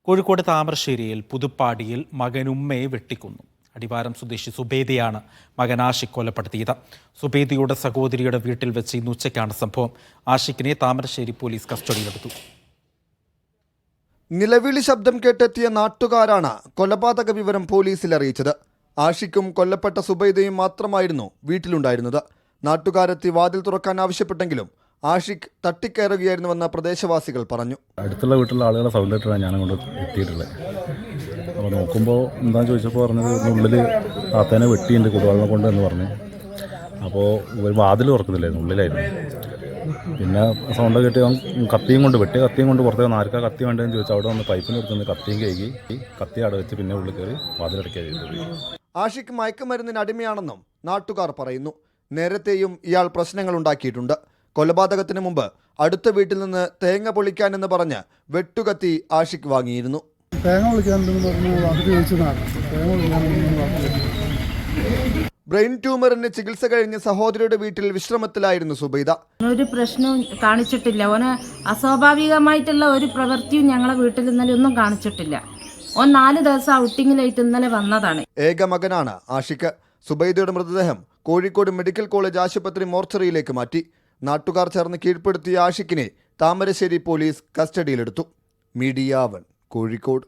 കോഴിക്കോട് താമരശ്ശേരിയിൽ പുതുപ്പാടിയിൽ മകനുമ്മയെ വെട്ടിക്കൊന്നു. അടിവാരം സ്വദേശി സുബേദയാണ് മകൻ ആഷിഖ് കൊലപ്പെടുത്തിയത്. സുബേദയുടെ സഹോദരിയുടെ വീട്ടിൽ വെച്ച് ഇന്ന് ഉച്ചയ്ക്കാണ് സംഭവം. ആഷിഖിനെ താമരശ്ശേരി പോലീസ് കസ്റ്റഡിയിലെടുത്തു. നിലവിളി ശബ്ദം കേട്ടെത്തിയ നാട്ടുകാരാണ് കൊലപാതക വിവരം പോലീസിൽ അറിയിച്ചത്. ആഷിഖും കൊല്ലപ്പെട്ട സുബൈദയും മാത്രമായിരുന്നു വീട്ടിലുണ്ടായിരുന്നത്. നാട്ടുകാരെത്തി വാതിൽ തുറക്കാൻ ആവശ്യപ്പെട്ടെങ്കിലും ആഷിഖ് തട്ടിക്കയറുകയായിരുന്നുവെന്ന് പ്രദേശവാസികൾ പറഞ്ഞു. അടുത്തുള്ള വീട്ടിലുള്ള ആളുകളെ സൗണ്ടിട്ടാണ് ഞാൻ അങ്ങോട്ട് എത്തിയിട്ടുള്ളത്. അപ്പോൾ നോക്കുമ്പോൾ എന്താണെന്ന് ചോദിച്ചപ്പോൾ പറഞ്ഞത് ഉള്ളിൽ താത്തേനെ വെട്ടിയുണ്ട് കുടുവാളിനെ കൊണ്ട് എന്ന് പറഞ്ഞു. അപ്പോൾ ഒരു വാതിൽ തുറക്കുന്നില്ലായിരുന്നു, ഉള്ളിലായിരുന്നു. പിന്നെ സൗണ്ട് കെട്ടി കത്തിയും കൊണ്ട് കത്തിയും കൊണ്ട് പുറത്തേക്ക് വന്ന് ആർക്കാ കത്തി വേണ്ടതെന്ന് ചോദിച്ചാൽ അവിടെ വന്ന് പൈപ്പിന് എടുത്തുനിന്ന് കത്തിയും കഴുകി കത്തി അവിടെ വെച്ച് പിന്നെ ഉള്ളിൽ കയറി വാതിലടയ്ക്കുക ചെയ്തത്. ആഷിഖ് മയക്കുമരുന്നിന് അടിമയാണെന്നും നാട്ടുകാർ പറയുന്നു. നേരത്തെയും ഇയാൾ പ്രശ്നങ്ങൾ ഉണ്ടാക്കിയിട്ടുണ്ട്. കൊലപാതകത്തിന് മുമ്പ് അടുത്ത വീട്ടിൽ നിന്ന് തേങ്ങ പൊളിക്കാനെന്ന് പറഞ്ഞ് വെട്ടുകത്തി ആഷിഖ് വാങ്ങിയിരുന്നു. ബ്രെയിൻ ട്യൂമറിന് ചികിത്സ കഴിഞ്ഞ് സഹോദരിയുടെ വീട്ടിൽ വിശ്രമത്തിലായിരുന്നു സുബൈദ. ഒരു പ്രശ്നവും കാണിച്ചിട്ടില്ല. ഓന് അസ്വാഭാവികമായിട്ടുള്ള ഒരു പ്രവൃത്തിയും ഞങ്ങളെ വീട്ടിൽ ഇന്നലെ ഒന്നും കാണിച്ചിട്ടില്ല. ഓൻ 4 ദിവസം ഔട്ടിങ്ങിലായിട്ട് ഇന്നലെ വന്നതാണ്. ഏക മകനാണ് ആഷിഖ്. സുബൈദയുടെ മൃതദേഹം കോഴിക്കോട് മെഡിക്കൽ കോളേജ് ആശുപത്രി മോർച്ചറിയിലേക്ക് മാറ്റി. നാട്ടുകാർ ചേർന്ന് കീഴ്പ്പെടുത്തിയ ആഷിഖിനെ താമരശ്ശേരി പോലീസ് കസ്റ്റഡിയിലെടുത്തു. മീഡിയ 1 കോഴിക്കോട്.